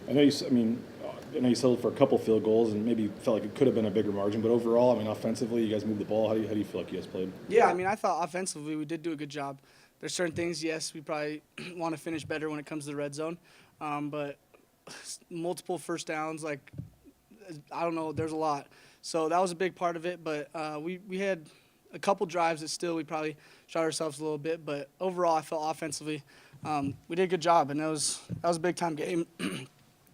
I know I know you settled for a couple field goals and maybe felt like it could have been a bigger margin, but overall, I mean, offensively, you guys moved the ball. How do you feel like you guys played? Yeah, I mean, I thought offensively we did do a good job. There's certain things, yes, we probably want to finish better when it comes to the red zone, but multiple first downs, like I don't know, there's a lot. So that was a big part of it. But we had a couple drives that still we probably shot ourselves a little bit. But overall, I felt offensively we did a good job, and that was a big time game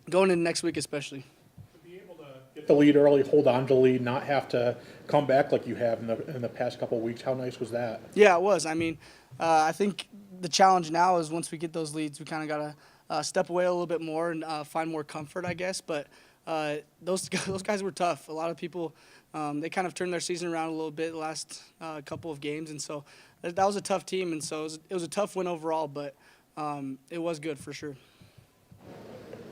going into next week especially. To be able to get the lead early, hold on to the lead, not have to come back like you have in the past couple of weeks. How nice was that? Yeah, it was. I mean, I think the challenge now is once we get those leads, we kind of got to step away a little bit more and find more comfort, I guess. But those those guys were tough. A lot of people they kind of turned their season around a little bit the last couple of games, and so that was a tough team, and so it was a tough win overall, but it was good for sure.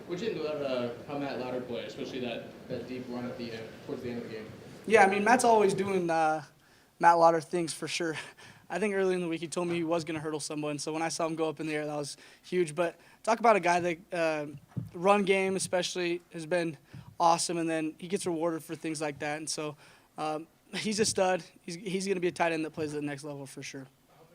What do you think about how Matt Lauder played, especially that deep run at the towards the end of the game? Yeah, I mean, Matt's always doing Matt Lauder things for sure. I think early in the week he told me he was going to hurdle someone, so when I saw him go up in the air, that was huge. But talk about a guy that run game especially has been awesome, and then he gets rewarded for things like that. And so he's a stud. He's going to be a tight end that plays at the next level for sure.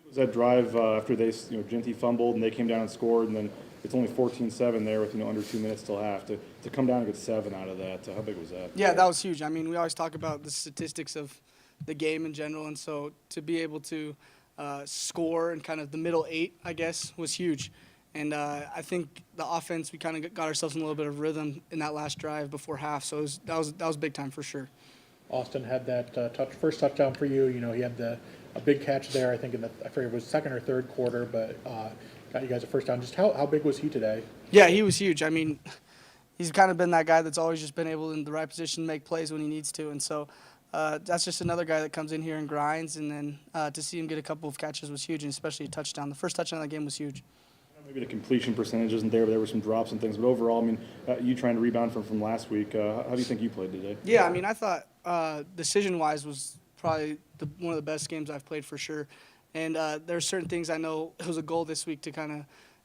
Was that drive after Ginty fumbled and they came down and scored, and then it's only 14-7 there with under 2 minutes till half to come down and get 7 out of that? How big was that? Yeah, that was huge. I mean, we always talk about the statistics of the game in general, and so to be able to score in kind of the middle 8, I guess, was huge. And I think the offense, we kind of got ourselves in a little bit of rhythm in that last drive before half, so that was big time for sure. Austin had that first touchdown for you. He had a big catch there. I think I forget if it was second or third quarter, but got you guys a first down. Just how big was he today? Yeah, he was huge. I mean, he's kind of been that guy that's always just been able in the right position to make plays when he needs to, and so that's just another guy that comes in here and grinds. And then to see him get a couple of catches was huge, and especially a touchdown. The first touchdown of the game was huge. Maybe the completion percentage isn't there, but there were some drops and things. But overall, I mean, you trying to rebound from last week. How do you think you played today? Yeah, I mean, I thought decision-wise was probably one of the best games I've played for sure. And there are certain things I know it was a goal this week to kind of,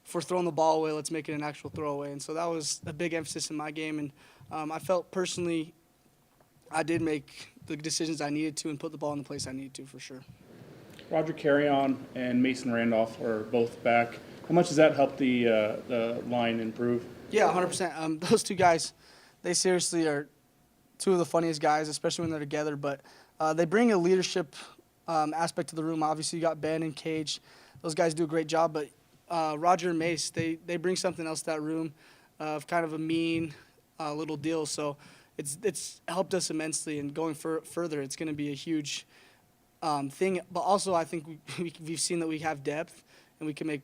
if we're throwing the ball away, let's make it an actual throwaway. And so that was a big emphasis in my game. And I felt personally I did make the decisions I needed to and put the ball in the place I needed to for sure. Roger Carrion and Mason Randolph are both back. How much does that help the line improve? Yeah, 100%. Those two guys, they seriously are two of the funniest guys, especially when they're together. But they bring a leadership aspect to the room. Obviously, you got Ben and Cage. Those guys do a great job. But Roger and Mace, they bring something else to that room of kind of a mean little deal. So it's helped us immensely. And going further, it's going to be a huge thing. But also, I think we've seen that we have depth and we can make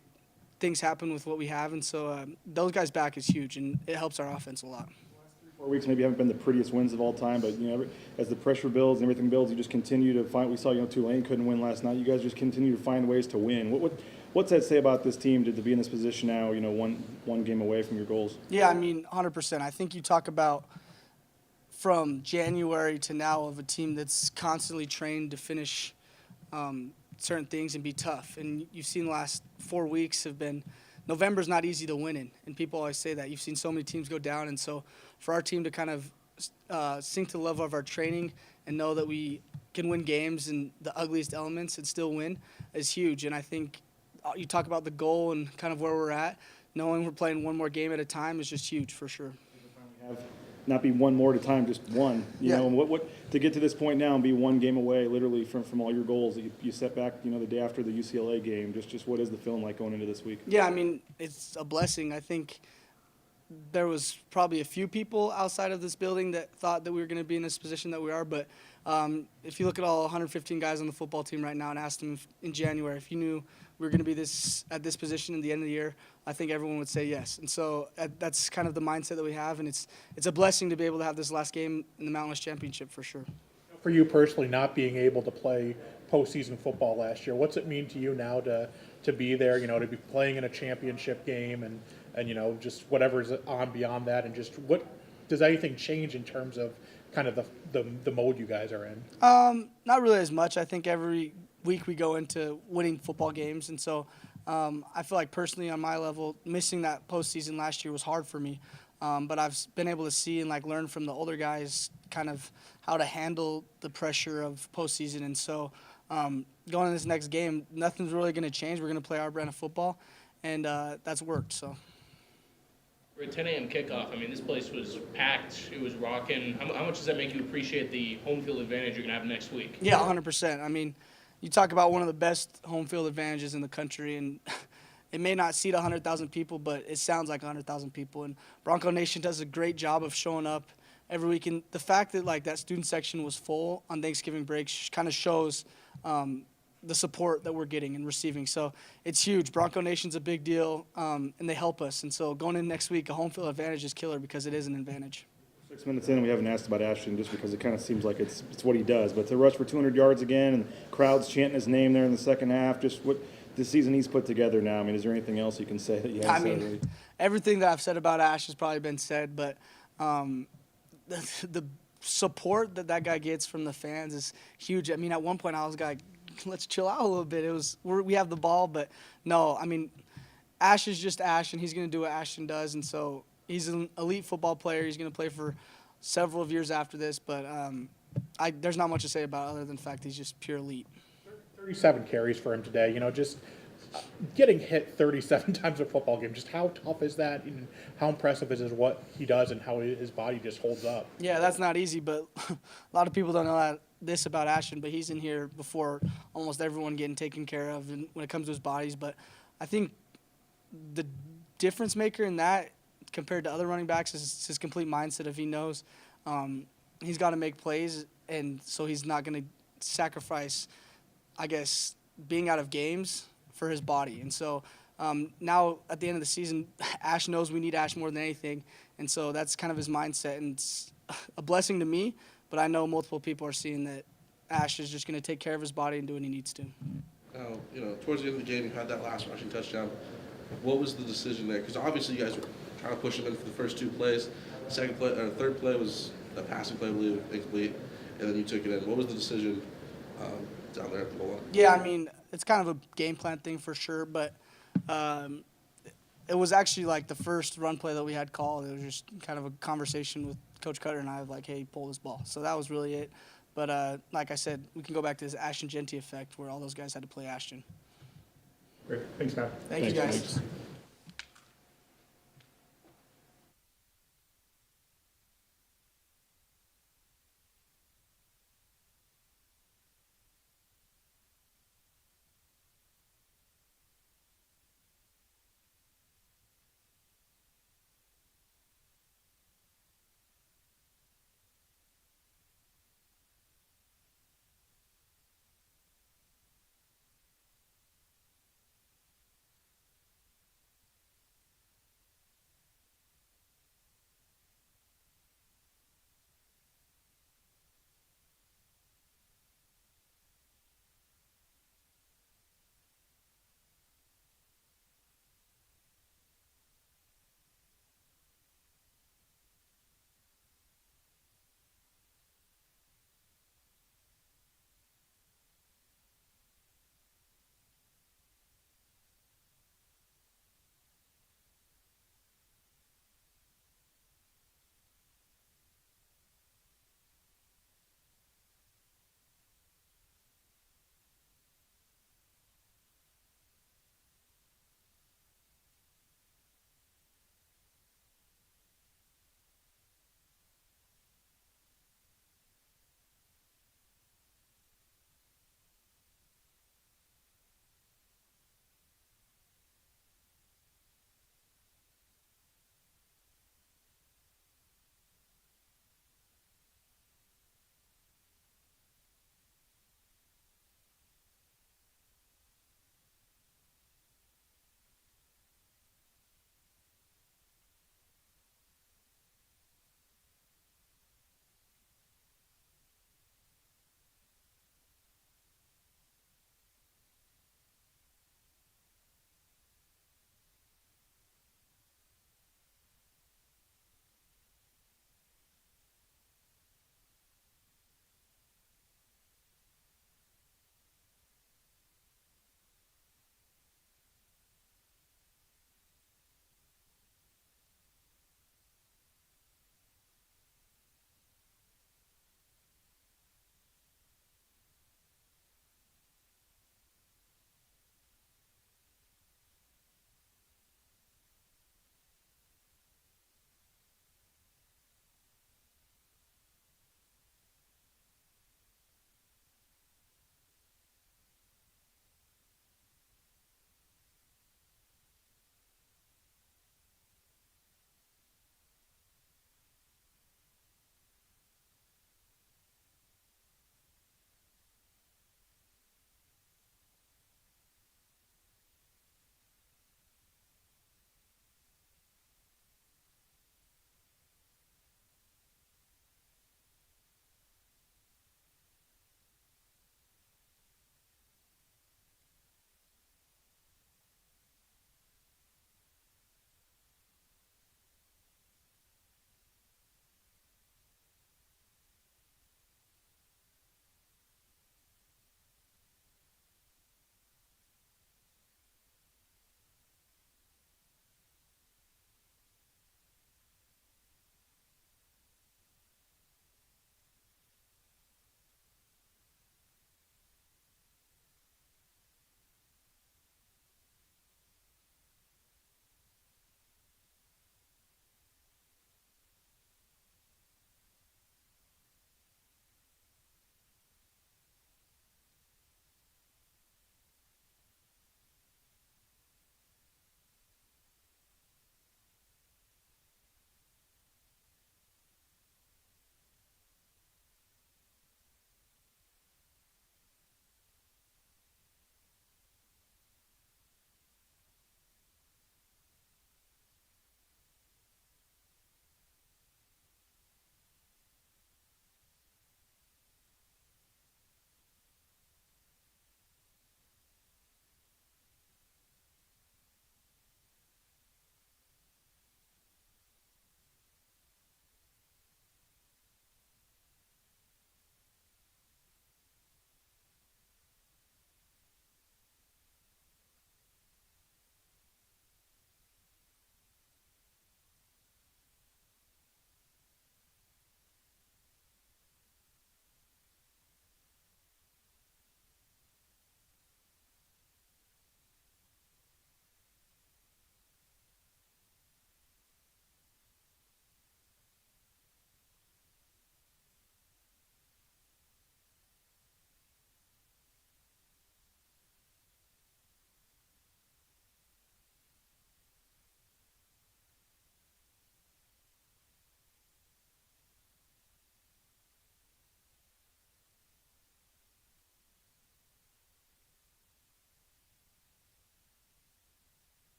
things happen with what we have, and so those guys back is huge, and it helps our offense a lot. The last 3-4 weeks maybe haven't been the prettiest wins of all time, but as the pressure builds and everything builds, you just continue to find. We saw Tulane couldn't win last night. You guys just continue to find ways to win. What's that say about this team to be in this position now? One game away from your goals. Yeah, I mean, 100%. I think you talk about from January to now of a team that's constantly trained to finish certain things and be tough. And you've seen the last 4 weeks have been – November's not easy to win in, and people always say that. You've seen so many teams go down, and so for our team to kind of sink to the level of our training and know that we can win games in the ugliest elements and still win is huge. And I think you talk about the goal and kind of where we're at, knowing we're playing one more game at a time is just huge for sure. Not be one more at a time, just one. You Yeah. know, what to get to this point now and be one game away, literally from all your goals. You set back, the day after the UCLA game. Just what is the feeling like going into this week? Yeah, I mean, it's a blessing. I think there was probably a few people outside of this building that thought that we were going to be in this position that we are. But if you look at all 115 guys on the football team right now and asked them in January if you knew we were going to be at this position at the end of the year, I think everyone would say yes. And so that's kind of the mindset that we have, and it's a blessing to be able to have this last game in the Mountain West Championship for sure. For you personally, not being able to play postseason football last year, what's it mean to you now to be there? To be playing in a championship game and just whatever's on beyond that, and just what does anything change in terms of kind of the mode you guys are in? Not really as much. I think every week we go into winning football games, and so I feel like personally on my level, missing that postseason last year was hard for me. But I've been able to see and like learn from the older guys kind of how to handle the pressure of postseason. And so going in this next game, nothing's really going to change. We're going to play our brand of football, and that's worked. So. For a 10 a.m. kickoff, I mean, this place was packed. It was rocking. How much does that make you appreciate the home field advantage you're going to have next week? Yeah, 100%. I mean, you talk about one of the best home field advantages in the country, and it may not seat 100,000 people, but it sounds like 100,000 people. And Bronco Nation does a great job of showing up every week. And the fact that, like, that student section was full on Thanksgiving break kind of shows the support that we're getting and receiving. So it's huge. Bronco Nation's a big deal, and they help us. And so going in next week, a home field advantage is killer because it is an advantage. 6 minutes in, we haven't asked about Ashton just because it kind of seems like it's what he does. But to rush for 200 yards again and crowds chanting his name there in the second half, just what the season he's put together now. I mean, is there anything else you can say that you haven't said already? Everything that I've said about Ash has probably been said, but the support that guy gets from the fans is huge. I mean, at one point I was like, let's chill out a little bit. We have the ball, but no, I mean, Ash is just Ash, and he's going to do what Ashton does, and so he's an elite football player. He's going to play for several of years after this, but there's not much to say about it other than the fact he's just pure elite. 37 carries for him today. You know, just getting hit 37 times a football game. Just how tough is that, and how impressive is what he does, and how his body just holds up? Yeah, that's not easy, but a lot of people don't know this about Ashton, but he's in here before almost everyone getting taken care of and when it comes to his bodies. But I think the difference maker in that compared to other running backs is his complete mindset. If he knows he's got to make plays, and so he's not going to sacrifice, I guess, being out of games for his body. And so now at the end of the season, Ash knows we need Ash more than anything, and so that's kind of his mindset, and it's a blessing to me, but I know multiple people are seeing that Ash is just going to take care of his body and do what he needs to. Now, you know, towards the end of the game, you had that last rushing touchdown. What was the decision there? Because obviously you guys were trying to push him in for the first two plays. Second play, or third play was a passing play, I believe, incomplete, and then you took it in. What was the decision down there at the goal line? Yeah, I mean, it's kind of a game plan thing for sure, but it was actually like the first run play that we had called. It was just kind of a conversation with Coach Cutter and I of like, hey, pull this ball. So that was really it. But like I said, we can go back to this Ashton Genty effect where all those guys had to play Ashton. Great. Thanks, Matt. Thank you, guys. Thanks.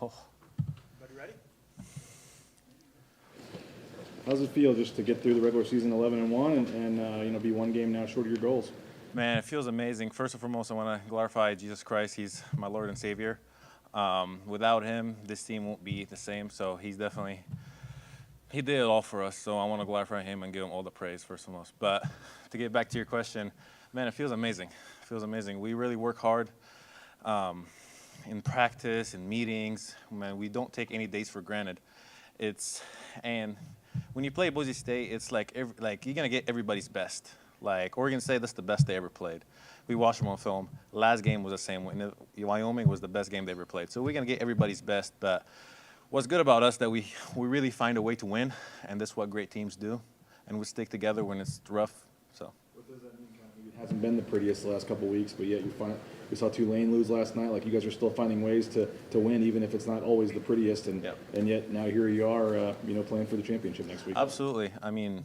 Oh. How does it feel just to get through the regular season 11-1 and be one game now short of your goals? Man, it feels amazing. First and foremost, I want to glorify Jesus Christ. He's my Lord and Savior. Without him, this team won't be the same. So he did it all for us. So I want to glorify him and give him all the praise first and foremost. But to get back to your question, man, it feels amazing. It feels amazing. We really work hard in practice, in meetings. Man, we don't take any days for granted. And when you play Boise State, it's like you're gonna get everybody's best. Like Oregon State, that's the best they ever played. We watched them on film. Last game was the same. Wyoming was the best game they ever played. So we're gonna get everybody's best. But what's good about us that we really find a way to win, and that's what great teams do. And we stick together when it's rough. So. What does that mean? It hasn't been the prettiest the last couple of weeks, but yet we saw Tulane lose last night. Like you guys are still finding ways to win, even if it's not always the prettiest. And Yep. and yet now here you are, playing for the championship next week. Absolutely. I mean,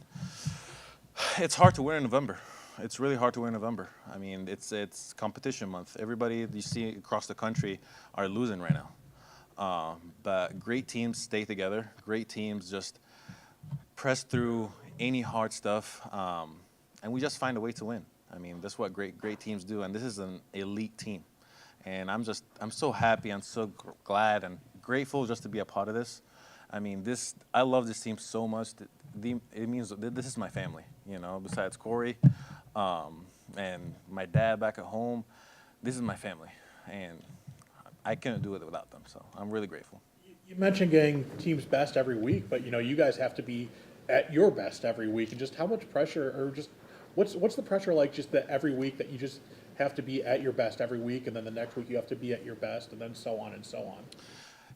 it's hard to win in November. It's really hard to win in November. I mean, it's competition month. Everybody you see across the country are losing right now. But great teams stay together. Great teams just press through any hard stuff, and we just find a way to win. I mean, that's what great teams do, and this is an elite team. And I'm so happy, I'm so glad and grateful just to be a part of this. I mean, I love this team so much. It means this is my family, besides Corey and my dad back at home. This is my family, and I couldn't do it without them, so I'm really grateful. You mentioned getting team's best every week, but you guys have to be at your best every week. And just how much pressure, or just what's the pressure like? Just that every week that you just have to be at your best every week, and then the next week you have to be at your best, and then so on and so on.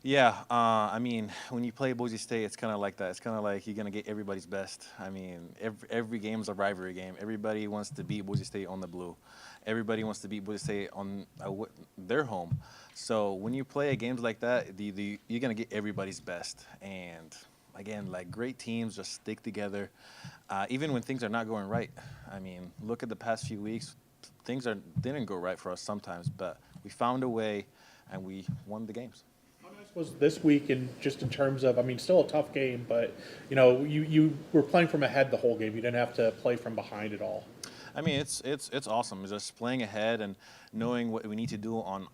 Yeah, I mean, when you play Boise State, it's kind of like that. It's kind of like you're gonna get everybody's best. I mean, every game is a rivalry game. Everybody wants to beat Boise State on the blue. Everybody wants to beat Boise State on their home. So when you play games like that, you're gonna get everybody's best. And again, like great teams just stick together, even when things are not going right. I mean, look at the past few weeks. Things didn't go right for us sometimes, but we found a way, and we won the games. Was this week, in terms of, I mean, still a tough game, but you were playing from ahead the whole game. You didn't have to play from behind at all. I mean, it's awesome. It's just playing ahead and knowing what we need to do on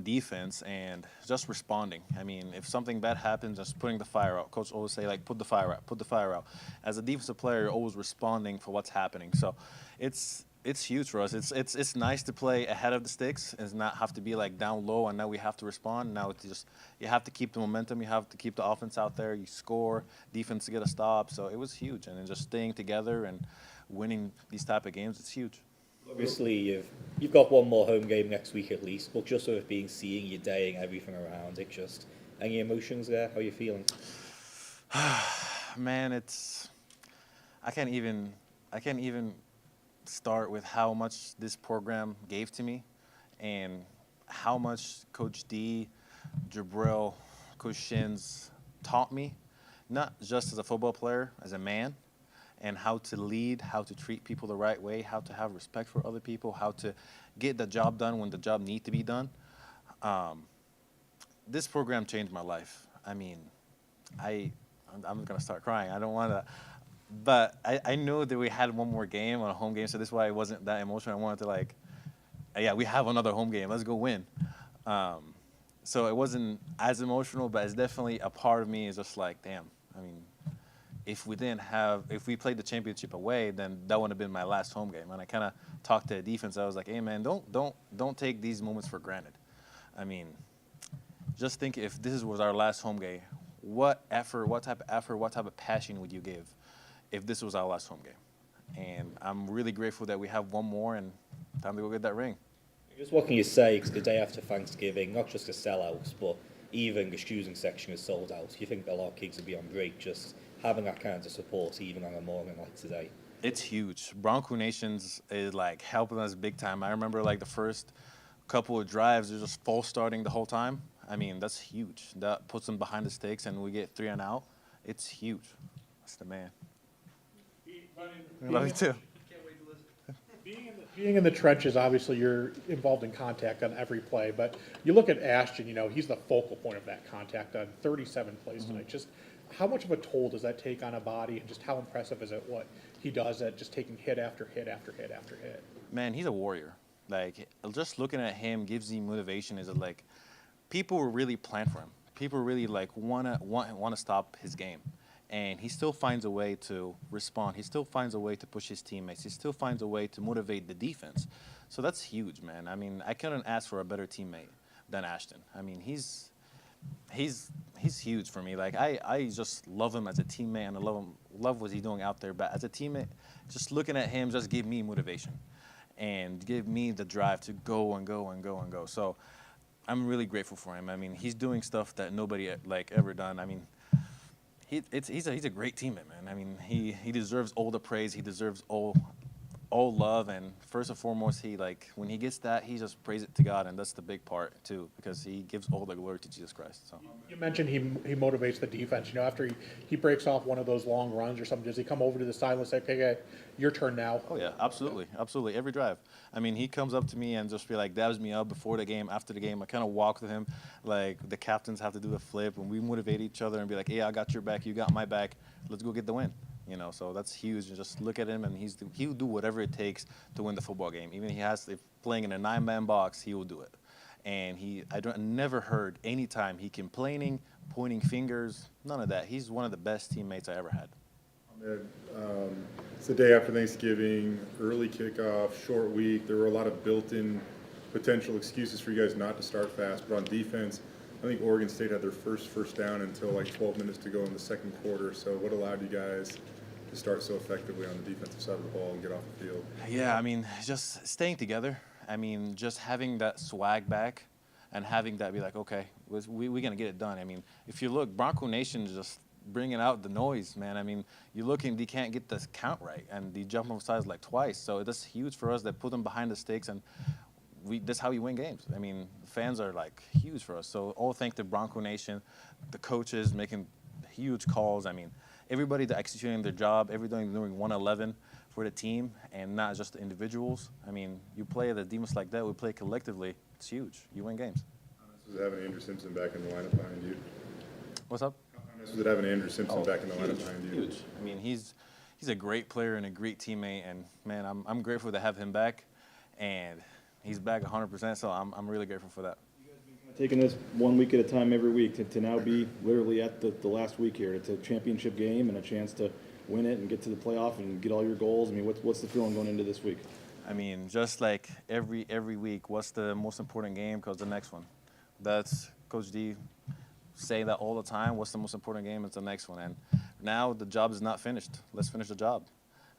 defense and just responding. I mean, if something bad happens, just putting the fire out. Coach always say, like, put the fire out, put the fire out. As a defensive player, you're always responding for what's happening. So it's huge for us. It's nice to play ahead of the sticks and not have to be like down low, and now we have to respond. Now it's just you have to keep the momentum. You have to keep the offense out there. You score, defense to get a stop. So it was huge, and then just staying together and winning these type of games, it's huge. Obviously, you've got one more home game next week at least, but just sort of seeing your day and everything around it, just any emotions there? How are you feeling? Man, I can't even start with how much this program gave to me and how much Coach D, Jabril, Coach Shins taught me, not just as a football player, as a man, and how to lead, how to treat people the right way, how to have respect for other people, how to get the job done when the job needs to be done. This program changed my life. I mean, I'm going to start crying. I don't want to. But I knew that we had one more game on a home game, so this is why it wasn't that emotional. I wanted to we have another home game. Let's go win. So it wasn't as emotional, but it's definitely a part of me is just like, damn. I mean, if we played the championship away, then that would have been my last home game. And I kind of talked to the defense. I was like, hey man, don't take these moments for granted. I mean, just think if this was our last home game, what type of effort, what type of passion would you give if this was our last home game? And I'm really grateful that we have one more and time to go get that ring. Just what can you say, because the day after Thanksgiving, not just the sellouts, but even the student section is sold out. You think a lot of kids would be on break, just having that kind of support even on a morning like today? It's huge. Bronco Nations is like helping us big time. I remember like the first couple of drives, they're just false starting the whole time. I mean, that's huge. That puts them behind the stakes and we get 3 and out. It's huge. That's the man. I love you too. Being in the Being in the trenches, obviously you're involved in contact on every play, but you look at Ashton, he's the focal point of that contact on 37 plays tonight. Just how much of a toll does that take on a body, and just how impressive is it what he does at just taking hit after hit after hit after hit? Man, he's a warrior. Like, just looking at him gives you motivation. Is it like people will really plan for him. People really like want to stop his game, and he still finds a way to respond. He still finds a way to push his teammates. He still finds a way to motivate the defense. So that's huge, man. I mean, I couldn't ask for a better teammate than Ashton. I mean, he's huge for me. Like, I just love him as a teammate, and I love what he's doing out there. But as a teammate, just looking at him just gave me motivation and give me the drive to go and go and go and go. So I'm really grateful for him. I mean, he's doing stuff that nobody like ever done. I mean, he's a great teammate, man. I mean, he deserves all the praise. He deserves all love. And first and foremost, when he gets that, he just prays it to God, and that's the big part too, because he gives all the glory to Jesus Christ. So You mentioned he motivates the defense. After he breaks off one of those long runs or something, does he come over to the side and say, "Okay, your turn now"? oh yeah, absolutely, absolutely. Every drive. I mean, he comes up to me and just be like, dabs me up before the game, after the game. I kind of walk with him, like the captains have to do the flip, and we motivate each other and be like, "Hey, I got your back, you got my back. Let's go get the win." So that's huge. And just look at him, and he'll do whatever it takes to win the football game. Even if playing in a 9-man box, he will do it. And I never heard any time he complaining, pointing fingers, none of that. He's one of the best teammates I ever had. It's the day after Thanksgiving, early kickoff, short week. There were a lot of built-in potential excuses for you guys not to start fast. But on defense, I think Oregon State had their first down until like 12 minutes to go in the second quarter. So what allowed you guys to start so effectively on the defensive side of the ball and get off the field? Yeah, I mean, just staying together. I mean, just having that swag back and having that be like, okay, we're going to get it done. I mean, if you look, Bronco Nation is just bringing out the noise, man. I mean, you look and they can't get the count right, and they jump off sides like twice. So that's huge for us. That put them behind the stakes, and that's how we win games. I mean, fans are like huge for us. So all thank the Bronco Nation, the coaches making huge calls. I mean, everybody that executing their job, everybody doing 111 for the team and not just the individuals. I mean, you play the demons like that, we play collectively, it's huge. You win games. How nice was it having Andrew Simpson back in the lineup behind you? What's up? How nice was it having Andrew Simpson back in the lineup behind you? Huge. I mean, he's a great player and a great teammate, and man, I'm grateful to have him back, and he's back 100%. So I'm really grateful for that. Taking this 1 week at a time every week to now be literally at the last week here. It's a championship game and a chance to win it and get to the playoff and get all your goals. I mean, what's the feeling going into this week? I mean, just like every week, what's the most important game? Because the next one. That's Coach D say that all the time. What's the most important game? It's the next one. And now the job is not finished. Let's finish the job.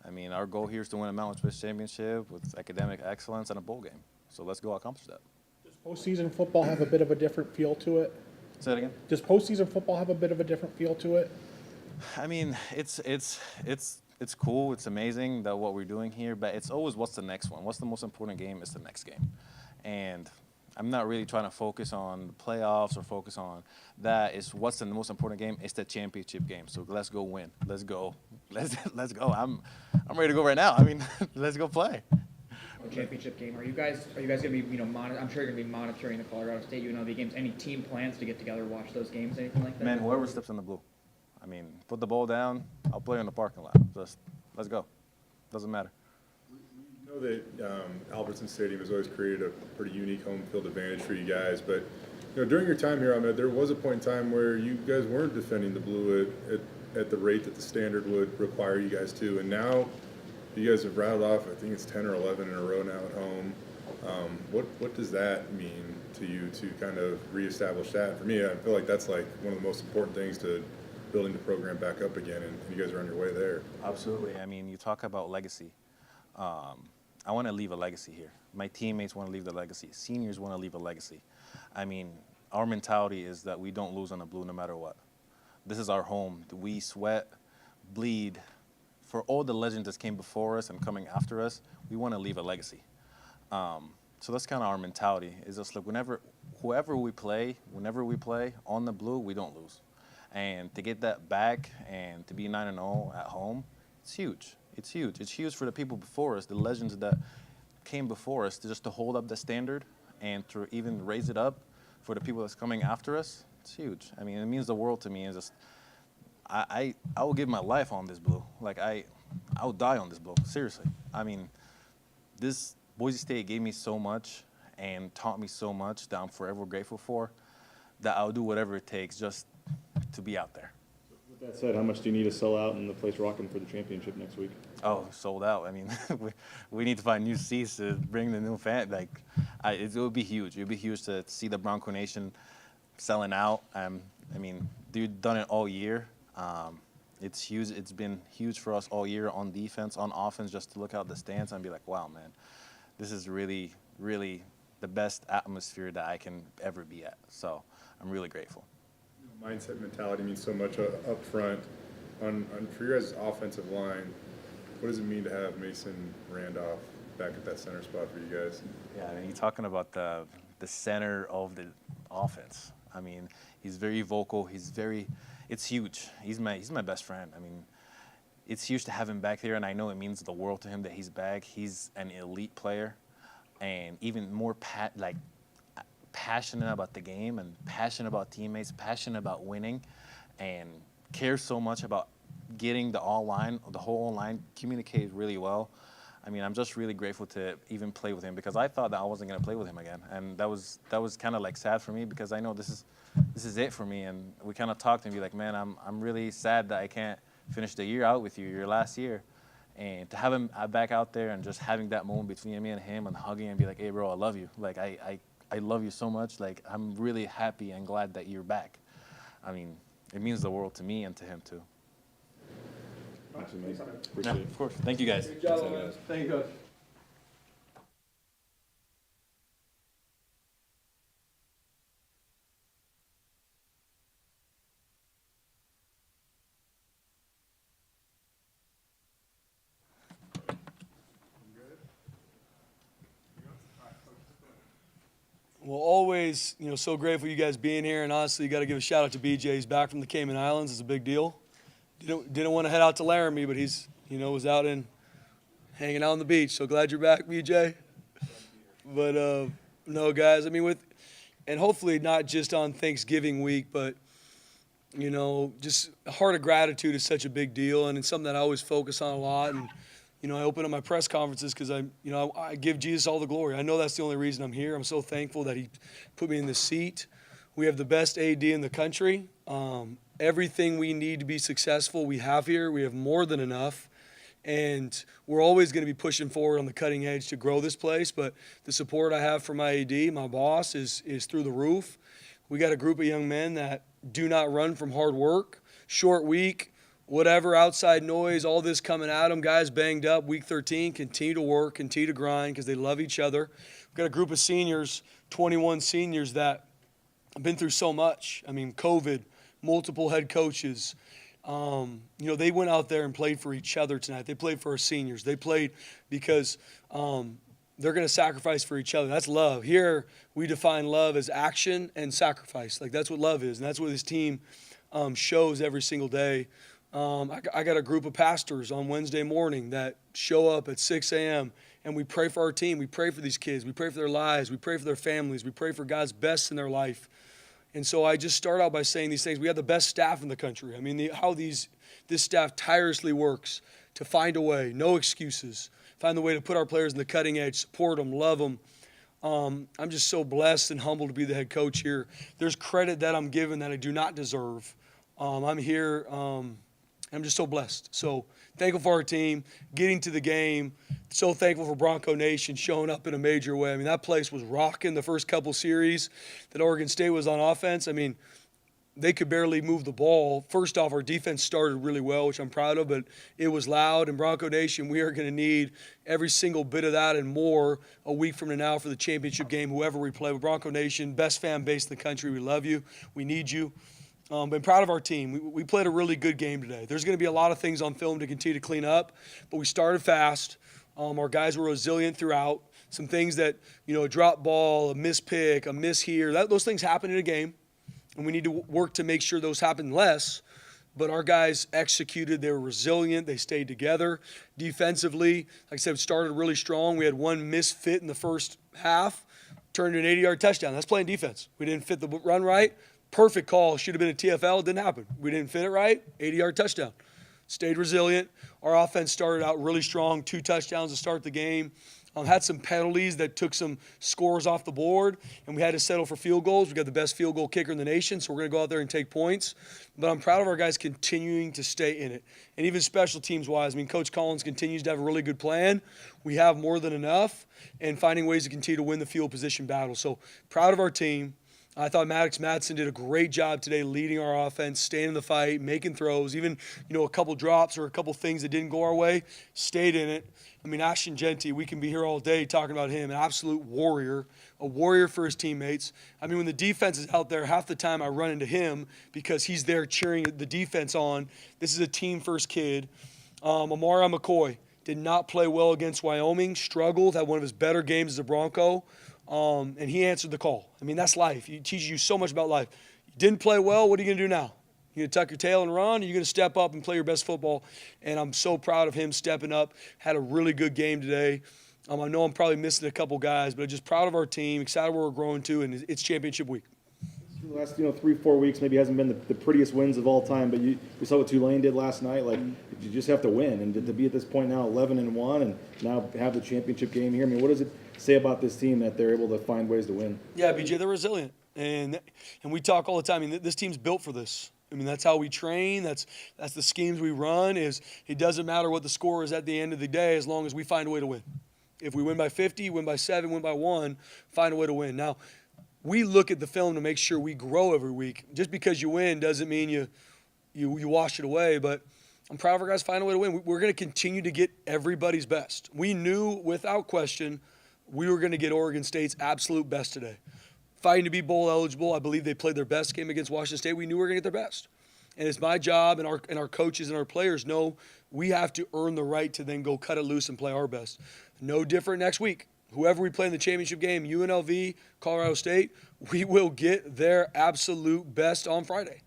I mean, our goal here is to win a Mountain West championship with academic excellence and a bowl game. So let's go accomplish that. Does postseason football have a bit of a different feel to it? Say that again? Does postseason football have a bit of a different feel to it? I mean, it's cool. It's amazing that what we're doing here, but it's always what's the next one. What's the most important game is the next game. And I'm not really trying to focus on the playoffs or focus on that. It's what's the most important game. It's the championship game. So let's go win. Let's go. Let's go. I'm ready to go right now. I mean, let's go play. Championship game. Are you guys going to be, I'm sure you're going to be monitoring the Colorado State UNLV games. Any team plans to get together, watch those games, anything like that? Man, whoever steps in the blue. I mean, put the ball down. I'll play in the parking lot. Just let's go. Doesn't matter. We know that Albertson Stadium has always created a pretty unique home field advantage for you guys, but during your time here, Ahmed, there was a point in time where you guys weren't defending the blue at the rate that the standard would require you guys to, and now you guys have rattled off, I think it's 10 or 11 in a row now at home. What does that mean to you to kind of reestablish that? For me, I feel like that's like one of the most important things to building the program back up again, and you guys are on your way there. Absolutely. I mean, you talk about legacy. I want to leave a legacy here. My teammates want to leave the legacy. Seniors want to leave a legacy. I mean, our mentality is that we don't lose on the blue no matter what. This is our home. We sweat, bleed. For all the legends that came before us and coming after us, we want to leave a legacy. So that's kind of our mentality. Is just like whenever we play on the blue, we don't lose. And to get that back and to be 9-0 at home, it's huge. It's huge. It's huge for the people before us, the legends that came before us to hold up the standard and to even raise it up for the people that's coming after us, it's huge. I mean, it means the world to me. It's just, I will give my life on this blue. Like, I will die on this blue, seriously. I mean, this Boise State gave me so much and taught me so much that I'm forever grateful for, that I'll do whatever it takes just to be out there. With that said, how much do you need to sell out in the place rocking for the championship next week? Oh, sold out. I mean, we need to find new seats to bring the new fan. Like, it would be huge. It would be huge to see the Bronco Nation selling out. I mean, they've done it all year. It's huge. It's been huge for us all year on defense, on offense, just to look out the stands and be like, wow, man, this is really, really the best atmosphere that I can ever be at. So I'm really grateful. Mindset, mentality means so much up front. For your guys' offensive line, what does it mean to have Mason Randolph back at that center spot for you guys? Yeah, I mean, you're talking about the center of the offense. I mean, he's very vocal. It's huge. He's my best friend. I mean, it's huge to have him back there, and I know it means the world to him that he's back. He's an elite player, and even more passionate about the game and passionate about teammates, passionate about winning, and cares so much about getting the whole line communicated really well. I mean, I'm just really grateful to even play with him, because I thought that I wasn't going to play with him again, and that was kind of like sad for me, because I know this is it for me. And we kind of talked and be like, man, I'm really sad that I can't finish the year out with you, your last year, and to have him back out there and just having that moment between me and him and hugging and be like, hey, bro, I love you. Like, I love you so much. Like, I'm really happy and glad that you're back. I mean, it means the world to me and to him too. Appreciate Yeah, it. of course. Thank you guys. Thank you, Coach. Well, always, so grateful you guys being here, and honestly, you got to give a shout out to BJ. He's back from the Cayman Islands. It's a big deal. Didn't want to head out to Laramie, but he's, was out hanging out on the beach. So glad you're back, BJ. But no, guys, I mean, and hopefully not just on Thanksgiving week, but just a heart of gratitude is such a big deal, and it's something that I always focus on a lot. And I open up my press conferences because I give Jesus all the glory. I know that's the only reason I'm here. I'm so thankful that he put me in this seat. We have the best AD in the country. Everything we need to be successful, we have here. We have more than enough. And we're always going to be pushing forward on the cutting edge to grow this place. But the support I have from my AD, my boss, is through the roof. We got a group of young men that do not run from hard work, short week, whatever, outside noise, all this coming at them. Guys banged up, week 13, continue to work, continue to grind because they love each other. We've got a group of seniors, 21 seniors that have been through so much. I mean, COVID, multiple head coaches. They went out there and played for each other tonight. They played for our seniors. They played because they're going to sacrifice for each other. That's love. Here, we define love as action and sacrifice. Like, that's what love is, and that's what this team shows every single day. I got a group of pastors on Wednesday morning that show up at 6 a.m. and we pray for our team. We pray for these kids. We pray for their lives. We pray for their families. We pray for God's best in their life. And so I just start out by saying these things. We have the best staff in the country. I mean, this staff tirelessly works to find a way, no excuses, find the way to put our players in the cutting edge, support them, love them. I'm just so blessed and humbled to be the head coach here. There's credit that I'm given that I do not deserve. I'm here. I'm just so blessed. So thankful for our team, getting to the game. So thankful for Bronco Nation showing up in a major way. I mean, that place was rocking the first couple series that Oregon State was on offense. I mean, they could barely move the ball. First off, our defense started really well, which I'm proud of, but it was loud. And Bronco Nation, we are going to need every single bit of that and more a week from now for the championship game, whoever we play with. Bronco Nation, best fan base in the country. We love you. We need you. Been proud of our team. We played a really good game today. There's going to be a lot of things on film to continue to clean up, but we started fast. Our guys were resilient throughout. Some things that, a drop ball, a miss pick, a miss here, those things happen in a game, and we need to work to make sure those happen less. but our guys executed. They were resilient. They stayed together. Defensively, like I said, started really strong. We had one misfit in the first half, turned an 80-yard touchdown. That's playing defense. We didn't fit the run right. Perfect call. Should have been a TFL. Didn't happen. We didn't fit it right. 80-yard touchdown. Stayed resilient. Our offense started out really strong. 2 touchdowns to start the game. Had some penalties that took some scores off the board, and we had to settle for field goals. We got the best field goal kicker in the nation, so we're going to go out there and take points. But I'm proud of our guys continuing to stay in it. And even special teams-wise, I mean, Coach Collins continues to have a really good plan. We have more than enough, and finding ways to continue to win the field position battle. So proud of our team. I thought Maddox Madsen did a great job today leading our offense, staying in the fight, making throws, even, a couple drops or a couple things that didn't go our way, stayed in it. I mean, Ashton Genty, we can be here all day talking about him, an absolute warrior, a warrior for his teammates. I mean, when the defense is out there, half the time I run into him because he's there cheering the defense on. This is a team-first kid. Amara McCoy did not play well against Wyoming, struggled, had one of his better games as a Bronco. And he answered the call. I mean, that's life. He teaches you so much about life. You didn't play well, what are you going to do now? You going to tuck your tail and run, or you going to step up and play your best football? And I'm so proud of him stepping up. Had a really good game today. I know I'm probably missing a couple guys, but just proud of our team, excited where we're growing to, and it's championship week. The last 3-4 weeks maybe hasn't been the prettiest wins of all time, but we saw what Tulane did last night. Like, you just have to win, and to be at this point now 11-1 and now have the championship game here. I mean, what does it say about this team that they're able to find ways to win? Yeah, BJ, they're resilient, and we talk all the time. I mean, this team's built for this. I mean, that's how we train. That's the schemes we run. It doesn't matter what the score is at the end of the day, as long as we find a way to win. If we win by 50, win by 7, win by 1, find a way to win. Now, we look at the film to make sure we grow every week. Just because you win doesn't mean you wash it away, but I'm proud of our guys finding a way to win. We're going to continue to get everybody's best. We knew without question we were going to get Oregon State's absolute best today. Fighting to be bowl eligible, I believe they played their best game against Washington State. We knew we were going to get their best. And it's my job, and our coaches and our players know we have to earn the right to then go cut it loose and play our best. No different next week. Whoever we play in the championship game, UNLV, Colorado State, we will get their absolute best on Friday.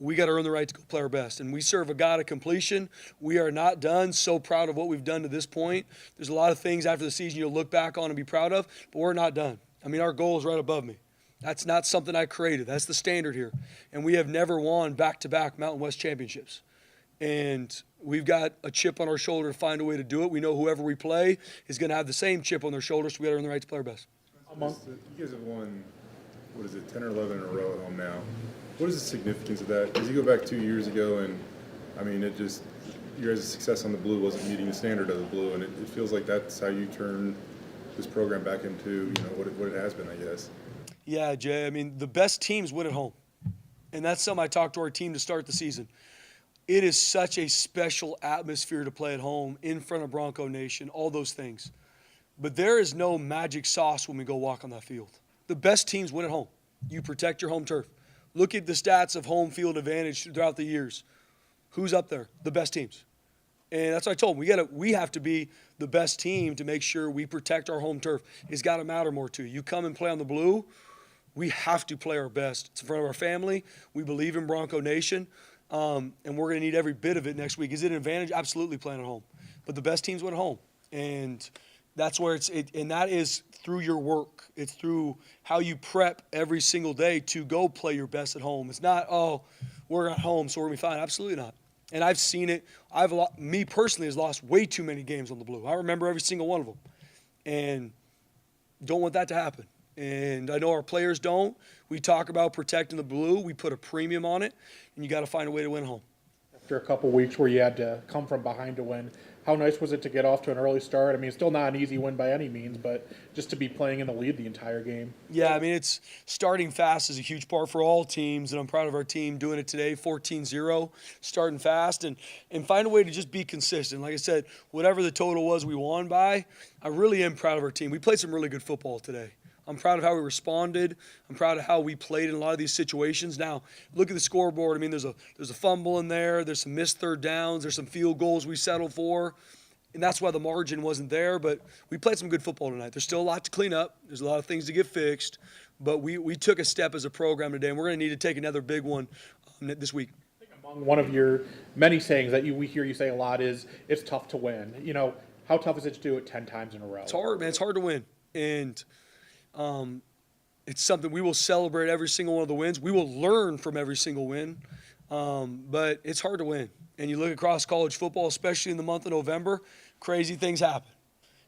We got to earn the right to go play our best. And we serve a God of completion. We are not done. So proud of what we've done to this point. There's a lot of things after the season you'll look back on and be proud of, but we're not done. I mean, our goal is right above me. That's not something I created. That's the standard here. And we have never won back-to-back Mountain West championships. And we've got a chip on our shoulder to find a way to do it. We know whoever we play is going to have the same chip on their shoulder, so we got to earn the right to play our best. You guys have won, 10 or 11 in a row at home now. What is the significance of that? Because you go back 2 years ago, and I mean, your guys' success on the blue wasn't meeting the standard of the blue, and it feels like that's how you turn this program back into what it has been, I guess. Yeah, Jay. I mean, the best teams win at home, and that's something I talked to our team to start the season. It is such a special atmosphere to play at home in front of Bronco Nation, all those things. But there is no magic sauce when we go walk on that field. The best teams win at home. You protect your home turf. Look at the stats of home field advantage throughout the years. Who's up there? The best teams. And that's what I told them. We have to be the best team to make sure we protect our home turf. It's got to matter more to you. You come and play on the blue, we have to play our best. It's in front of our family. We believe in Bronco Nation, and we're going to need every bit of it next week. Is it an advantage? Absolutely, playing at home. But the best teams win at home, and that's where and that is through your work. It's through how you prep every single day to go play your best at home. It's not, we're at home, so we're going to be fine. Absolutely not. And I've seen it. Me personally has lost way too many games on the blue. I remember every single one of them, and don't want that to happen. And I know our players don't. We talk about protecting the blue. We put a premium on it, and you got to find a way to win at home. After a couple weeks where you had to come from behind to win, how nice was it to get off to an early start? I mean, it's still not an easy win by any means, but just to be playing in the lead the entire game. Yeah, I mean, it's starting fast is a huge part for all teams, and I'm proud of our team doing it today, 14-0, starting fast, and find a way to just be consistent. Like I said, whatever the total was we won by, I really am proud of our team. We played some really good football today. I'm proud of how we responded. I'm proud of how we played in a lot of these situations. Now, look at the scoreboard. I mean, there's a fumble in there. There's some missed third downs. There's some field goals we settled for. And that's why the margin wasn't there. But we played some good football tonight. There's still a lot to clean up. There's a lot of things to get fixed. But we took a step as a program today, and we're going to need to take another big one this week. I think on One of your many sayings that we hear you say a lot is it's tough to win. You know, how tough is it to do it 10 times in a row? It's hard, man. It's hard to win. And it's something we will celebrate every single one of the wins. We will learn from every single win. But it's hard to win. And you look across college football, especially in the month of November, crazy things happen.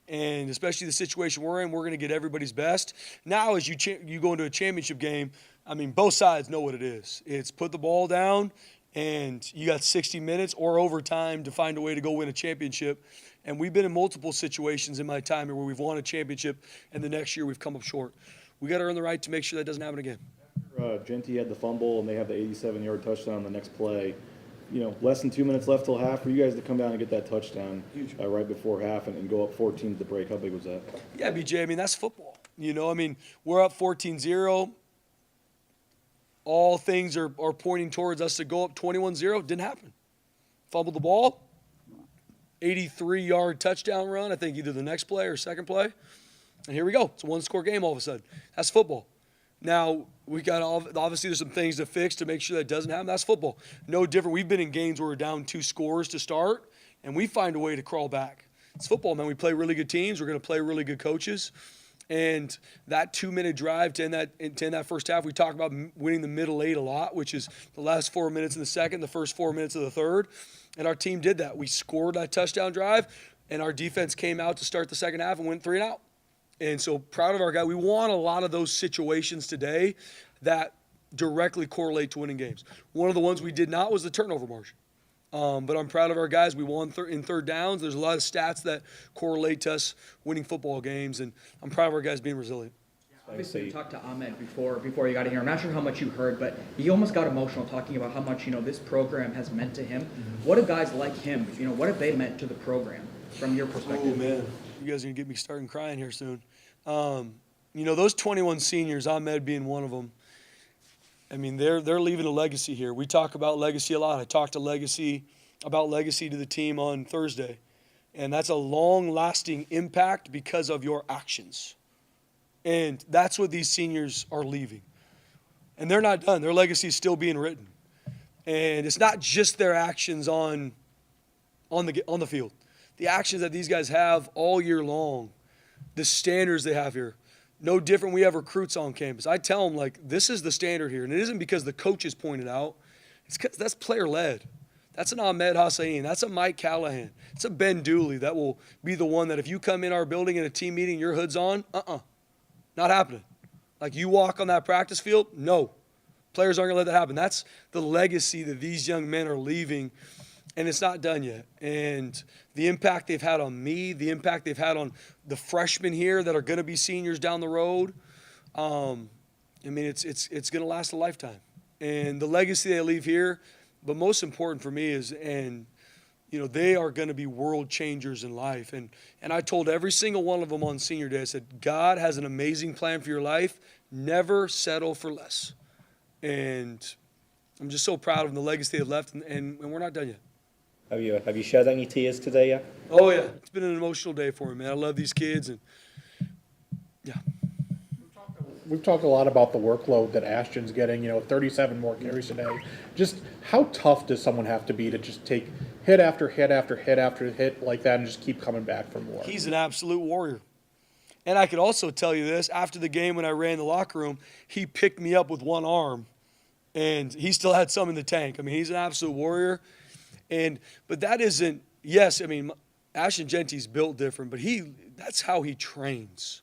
And especially the situation we're in, we're going to get everybody's best. Now, as you go into a championship game, I mean, both sides know what it is. It's put the ball down, and you got 60 minutes or overtime to find a way to go win a championship. And we've been in multiple situations in my time here where we've won a championship, and the next year we've come up short. We got to earn the right to make sure that doesn't happen again. Genty had the fumble, and they have the 87-yard touchdown on the next play. You know, less than 2 minutes left till half for you guys to come down and get that touchdown right before half and go up 14 to the break. How big was that? Yeah, BJ, I mean, that's football. You know, I mean, we're up 14-0. All things are pointing towards us to go up 21-0. Didn't happen. Fumbled the ball. 83-yard touchdown run, I think either the next play or second play. And here we go. It's a one-score game all of a sudden. That's football. Now, we got obviously there's some things to fix to make sure that doesn't happen. That's football. No different. We've been in games where we're down 2 scores to start, and we find a way to crawl back. It's football, man. We play really good teams. We're going to play really good coaches. And that 2-minute drive to end that first half, we talk about winning the middle 8 a lot, which is the last 4 minutes in the second, the first 4 minutes of the third. And our team did that. We scored that touchdown drive, and our defense came out to start the second half and went 3 and out. And so proud of our guy. We won a lot of those situations today that directly correlate to winning games. One of the ones we did not was the turnover margin. But I'm proud of our guys. We won in third downs. There's a lot of stats that correlate to us winning football games, and I'm proud of our guys being resilient. Obviously, you talked to Ahmed before you got in here. I'm not sure how much you heard, but he almost got emotional talking about how much this program has meant to him. What have guys like him? What have they meant to the program from your perspective? Oh man, you guys are gonna get me starting crying here soon. Those 21 seniors, Ahmed being one of them. I mean, they're leaving a legacy here. We talk about legacy a lot. I talked about legacy to the team on Thursday, and that's a long-lasting impact because of your actions. And that's what these seniors are leaving. And they're not done. Their legacy is still being written. And it's not just their actions on the field. The actions that these guys have all year long, the standards they have here. No different. We have recruits on campus. I tell them, this is the standard here. And it isn't because the coaches pointed out. It's because that's player-led. That's an Ahmed Hossein. That's a Mike Callahan. It's a Ben Dooley that will be the one that if you come in our building in a team meeting, your hood's on, not happening. You walk on that practice field, no. Players aren't going to let that happen. That's the legacy that these young men are leaving, and it's not done yet. And the impact they've had on me, the impact they've had on the freshmen here that are going to be seniors down the road, it's going to last a lifetime. And the legacy they leave here, but most important for me is, they are going to be world changers in life. And I told every single one of them on senior day, I said, God has an amazing plan for your life. Never settle for less. And I'm just so proud of them, the legacy they've left, and we're not done yet. Have you shed any tears today yet? Oh, yeah. It's been an emotional day for me, man. I love these kids, and yeah. We've talked a lot about the workload that Ashton's getting, 37 more carries today. Just how tough does someone have to be to just take hit after hit after hit after hit like that and just keep coming back for more? He's an absolute warrior. And I could also tell you this, after the game when I ran the locker room, he picked me up with one arm, and he still had some in the tank. I mean, he's an absolute warrior. But that isn't, Ashton Genty's built different, but that's how he trains.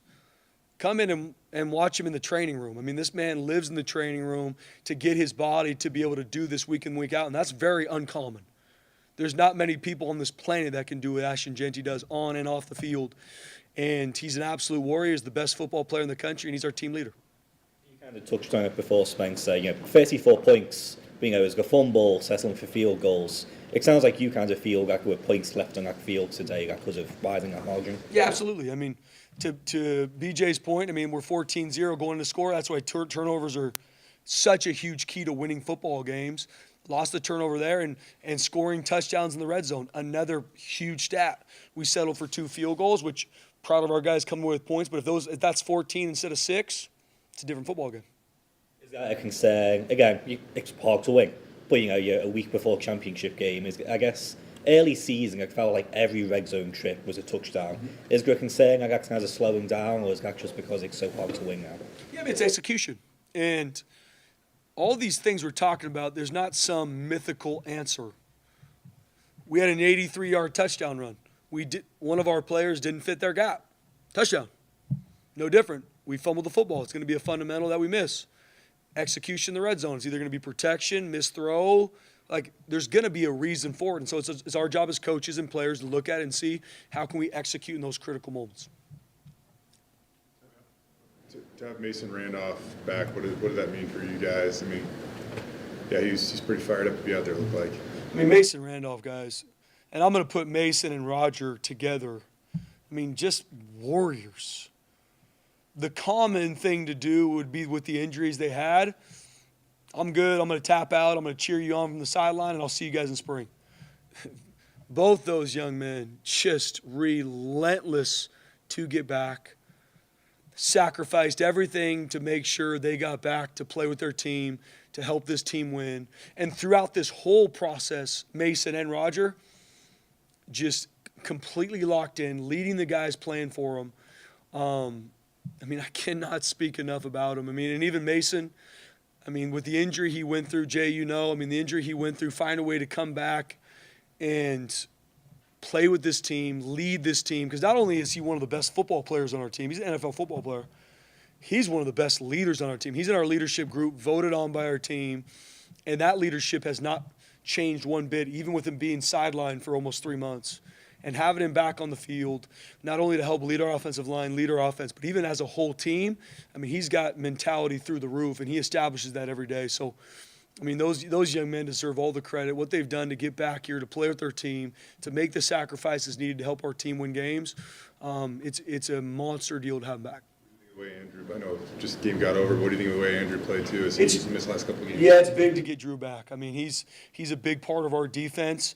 Come in and watch him in the training room. I mean, this man lives in the training room to get his body to be able to do this week in, week out, and that's very uncommon. There's not many people on this planet that can do what Ashton Genty does on and off the field. And he's an absolute warrior. He's the best football player in the country, and he's our team leader. You kind of touched on it before, Spencer. 34 points, being it was a fumble, settling for field goals. It sounds like you kind of feel like there were points left on that field today because of widening that margin. Yeah, absolutely. I mean, to BJ's point, we're 14-0 going to score. That's why turnovers are such a huge key to winning football games. Lost the turnover there and scoring touchdowns in the red zone. Another huge stat. We settled for 2 field goals, which proud of our guys coming with points. But if that's 14 instead of 6, it's a different football game. Is that a concern? Again, it's hard to win. But you're a week before championship game is, I guess, early season. I felt like every red zone trip was a touchdown. Is there a concern that guys are slowing down, or is that just because it's so hard to win now? Yeah, I mean, it's execution. And all these things we're talking about, there's not some mythical answer. We had an 83-yard touchdown run. One of our players didn't fit their gap. Touchdown. No different. We fumbled the football. It's going to be a fundamental that we miss. Execution in the red zone. It's either going to be protection, missed throw. Like, there's going to be a reason for it. And so it's our job as coaches and players to look at it and see how can we execute in those critical moments. To have Mason Randolph back, what did that mean for you guys? I mean, yeah, he's pretty fired up to be out there, look like. I mean, Mason Randolph, guys, and I'm going to put Mason and Roger together. I mean, just warriors. The common thing to do would be with the injuries they had. I'm good. I'm going to tap out. I'm going to cheer you on from the sideline, and I'll see you guys in spring. Both those young men just relentless to get back, sacrificed everything to make sure they got back to play with their team, to help this team win. And throughout this whole process, Mason and Roger just completely locked in, leading the guys playing for them. I mean, I cannot speak enough about him. I mean, and even Mason, I mean, with the injury he went through, Jay, you know, I mean, the injury he went through, find a way to come back and play with this team, lead this team, because not only is he one of the best football players on our team, he's an NFL football player, he's one of the best leaders on our team. He's in our leadership group, voted on by our team, and that leadership has not changed one bit, even with him being sidelined for almost 3 months. And having him back on the field, not only to help lead our offensive line, lead our offense, but even as a whole team, I mean, he's got mentality through the roof, and he establishes that every day. So, I mean, those young men deserve all the credit, what they've done to get back here, to play with their team, to make the sacrifices needed to help our team win games. It's a monster deal to have him back. The way Andrew, I know just the game got over. What do you think of the way Andrew played too? As he's missed the last couple of games. Yeah, it's big to get Drew back. I mean, he's a big part of our defense.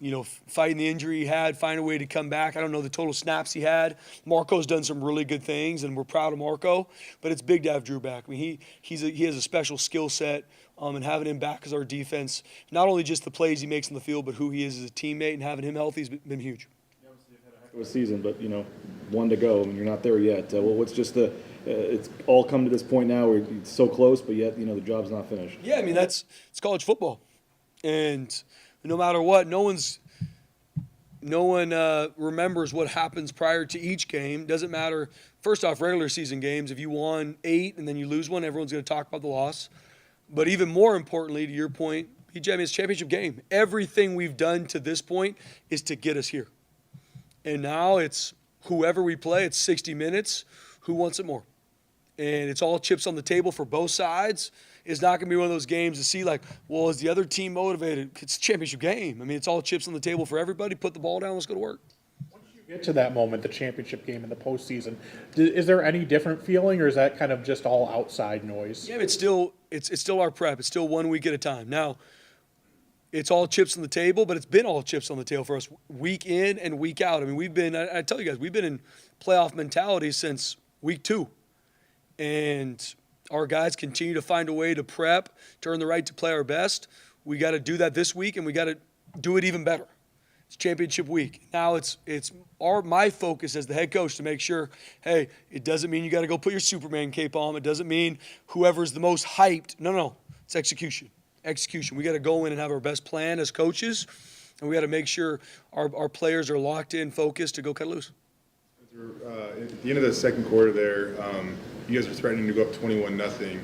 You know, fighting the injury he had, find a way to come back. I don't know the total snaps he had. Marco's done some really good things, and we're proud of Marco. But it's big to have Drew back. I mean, he has a special skill set, and having him back as our defense, not only just the plays he makes on the field, but who he is as a teammate, and having him healthy has been huge. Of a season, but one to go. I mean, you're not there yet. Well, what's just it's all come to this point now where it's so close, but yet the job's not finished. Yeah, I mean it's college football, and no matter what, no one remembers what happens prior to each game. Doesn't matter. First off, regular season games, if you won 8 and then you lose one, everyone's going to talk about the loss. But even more importantly, to your point, BJ, I mean, it's a championship game. Everything we've done to this point is to get us here. And now it's whoever we play, it's 60 minutes. Who wants it more? And it's all chips on the table for both sides. It's not going to be one of those games to see like, well, is the other team motivated? It's a championship game. I mean, it's all chips on the table for everybody. Put the ball down. Let's go to work. Once you get to that moment, the championship game in the postseason, is there any different feeling, or is that kind of just all outside noise? Yeah, it's still our prep. It's still 1 week at a time. Now, it's all chips on the table, but it's been all chips on the table for us week in and week out. I mean, I tell you guys, we've been in playoff mentality since week 2. And our guys continue to find a way to prep, to earn the right to play our best. We got to do that this week, and we got to do it even better. It's championship week. Now it's my focus as the head coach to make sure, hey, it doesn't mean you got to go put your Superman cape on. It doesn't mean whoever's the most hyped. No. It's execution. Execution. We got to go in and have our best plan as coaches, and we got to make sure our players are locked in, focused to go cut loose. At the end of the second quarter there, you guys were threatening to go up 21-0,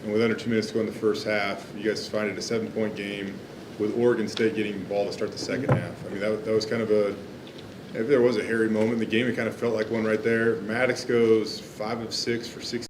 and with under 2 minutes to go in the first half, you guys find it a 7-point game with Oregon State getting the ball to start the second half. I mean, that was kind of if there was a hairy moment in the game, it kind of felt like one right there. Maddox goes 5 of 6 for 60.